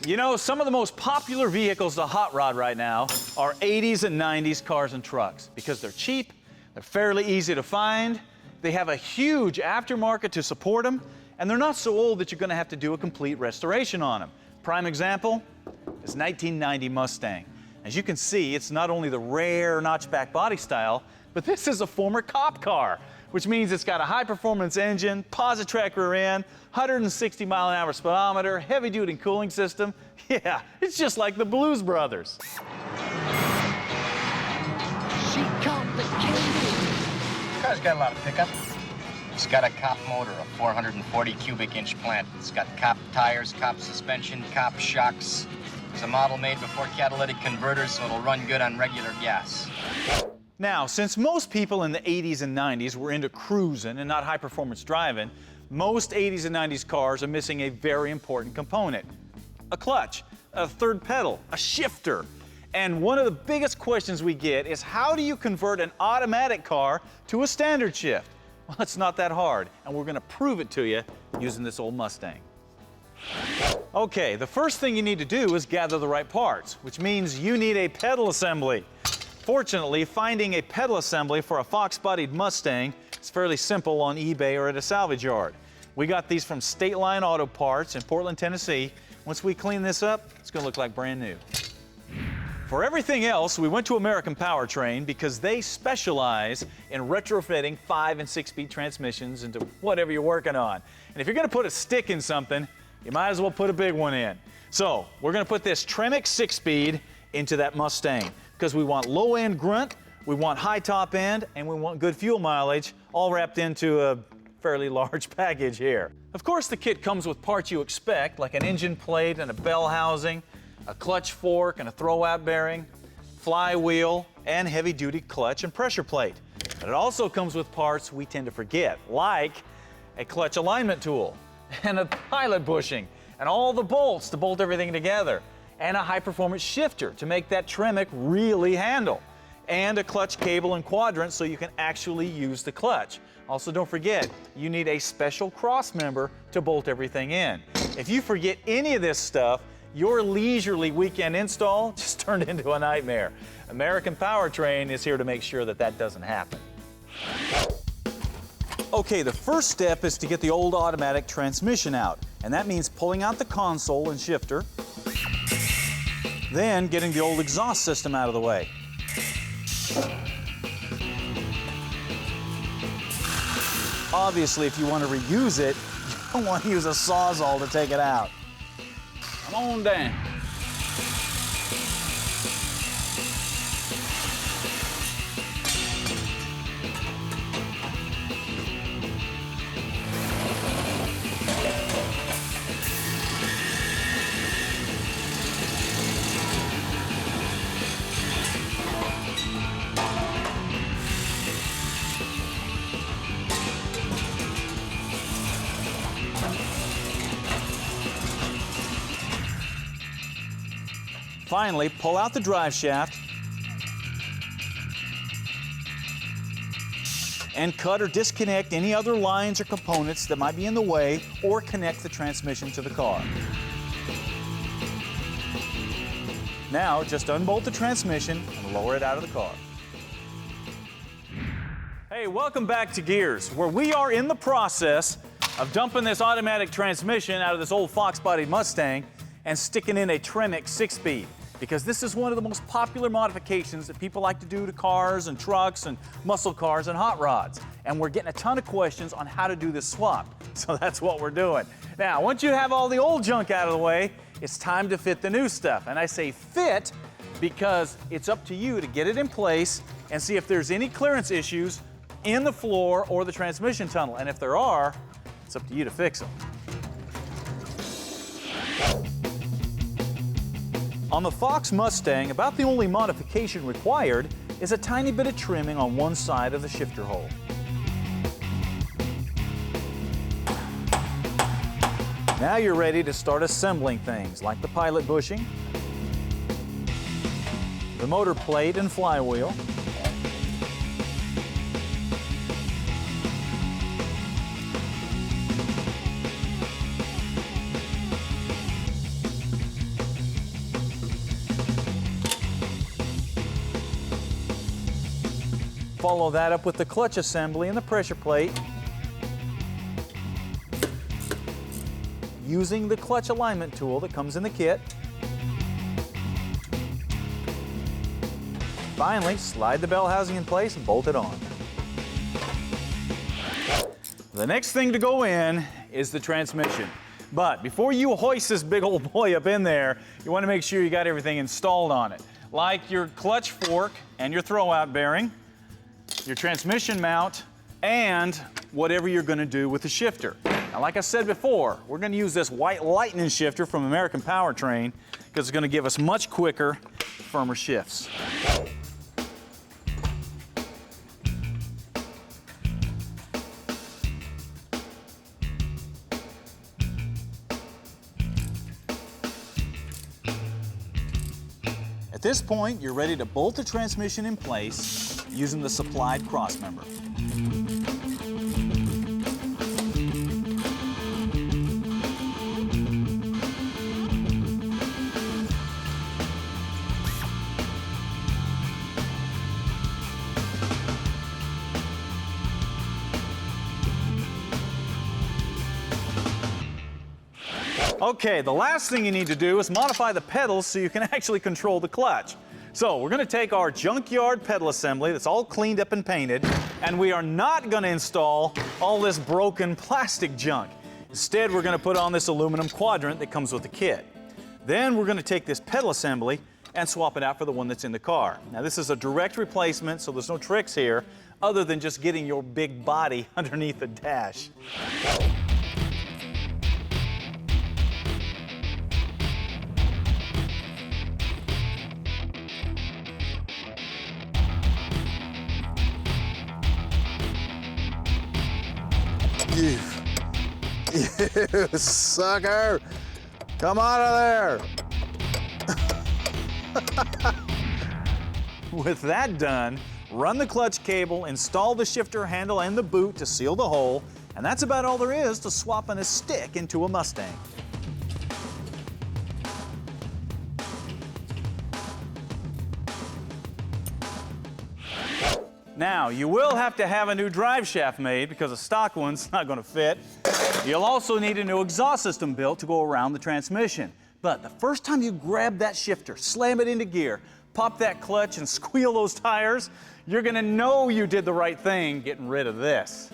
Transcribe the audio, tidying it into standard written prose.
You know, some of the most popular vehicles to hot rod right now are 80s and 90s cars and trucks because they're cheap, they're fairly easy to find, they have a huge aftermarket to support them, and they're not so old that you're going to have to do a complete restoration on them. Prime example is 1990 Mustang. As you can see, it's not only the rare notchback body style, but this is a former cop car, which means it's got a high-performance engine, Positrack rear end, 160-mile-an-hour speedometer, heavy-duty cooling system. Yeah, it's just like the Blues Brothers. She called the king. Car's got a lot of pickup. It's got a cop motor, a 440 cubic inch plant. It's got cop tires, cop suspension, cop shocks. It's a model made before catalytic converters, so it'll run good on regular gas. Now, since most people in the 80s and 90s were into cruising and not high-performance driving, most 80s and 90s cars are missing a very important component: a clutch, a third pedal, a shifter. And one of the biggest questions we get is, how do you convert an automatic car to a standard shift? Well, it's not that hard, and we're going to prove it to you using this old Mustang. Okay, the first thing you need to do is gather the right parts, which means you need a pedal assembly. Fortunately, finding a pedal assembly for a fox-bodied Mustang is fairly simple on eBay or at a salvage yard. We got these from State Line Auto Parts in Portland, Tennessee. Once we clean this up, it's going to look like brand new. For everything else, we went to American Powertrain because they specialize in retrofitting 5- and 6-speed transmissions into whatever you're working on. And if you're going to put a stick in something, you might as well put a big one in. So we're going to put this Tremec 6-speed into that Mustang because we want low-end grunt, we want high top end, and we want good fuel mileage, all wrapped into a fairly large package here. Of course, the kit comes with parts you expect, like an engine plate and a bell housing, a clutch fork and a throwout bearing, flywheel, and heavy-duty clutch and pressure plate. But it also comes with parts we tend to forget, like a clutch alignment tool, and a pilot bushing, and all the bolts to bolt everything together, and a high-performance shifter to make that Tremec really handle, and a clutch cable and quadrant so you can actually use the clutch. Also, don't forget, you need a special cross member to bolt everything in. If you forget any of this stuff, your leisurely weekend install just turned into a nightmare. American Powertrain is here to make sure that that doesn't happen. Okay, the first step is to get the old automatic transmission out, and that means pulling out the console and shifter, then getting the old exhaust system out of the way. Obviously, if you want to reuse it, you don't want to use a Sawzall to take it out. Come on down. Finally, pull out the drive shaft and cut or disconnect any other lines or components that might be in the way, or connect the transmission to the car. Now, just unbolt the transmission and lower it out of the car. Hey, welcome back to GearZ, where we are in the process of dumping this automatic transmission out of this old fox-bodied Mustang and sticking in a Tremec 6-speed. Because this is one of the most popular modifications that people like to do to cars and trucks and muscle cars and hot rods. And we're getting a ton of questions on how to do this swap. So that's what we're doing. Now, once you have all the old junk out of the way, it's time to fit the new stuff. And I say fit because it's up to you to get it in place and see if there's any clearance issues in the floor or the transmission tunnel. And if there are, it's up to you to fix them. On the Fox Mustang, about the only modification required is a tiny bit of trimming on one side of the shifter hole. Now you're ready to start assembling things like the pilot bushing, the motor plate and flywheel, Follow that up with the clutch assembly and the pressure plate. Using the clutch alignment tool that comes in the kit. Finally, slide the bell housing in place and bolt it on. The next thing to go in is the transmission. But before you hoist this big old boy up in there, you want to make sure you got everything installed on it. Like your clutch fork and your throwout bearing, your transmission mount, and whatever you're going to do with the shifter. Now, like I said before, we're going to use this white lightning shifter from American Powertrain because it's going to give us much quicker, firmer shifts. At this point, you're ready to bolt the transmission in place using the supplied crossmember. Okay, the last thing you need to do is modify the pedals so you can actually control the clutch. So we're going to take our junkyard pedal assembly that's all cleaned up and painted, and we are not going to install all this broken plastic junk. Instead, we're going to put on this aluminum quadrant that comes with the kit. Then we're going to take this pedal assembly and swap it out for the one that's in the car. Now, this is a direct replacement, so there's no tricks here other than just getting your big body underneath the dash. You sucker! Come out of there! With that done, run the clutch cable, install the shifter handle and the boot to seal the hole, and that's about all there is to swapping a stick into a Mustang. Now, you will have to have a new drive shaft made because a stock one's not going to fit. You'll also need a new exhaust system built to go around the transmission. But the first time you grab that shifter, slam it into gear, pop that clutch and squeal those tires, you're going to know you did the right thing getting rid of this.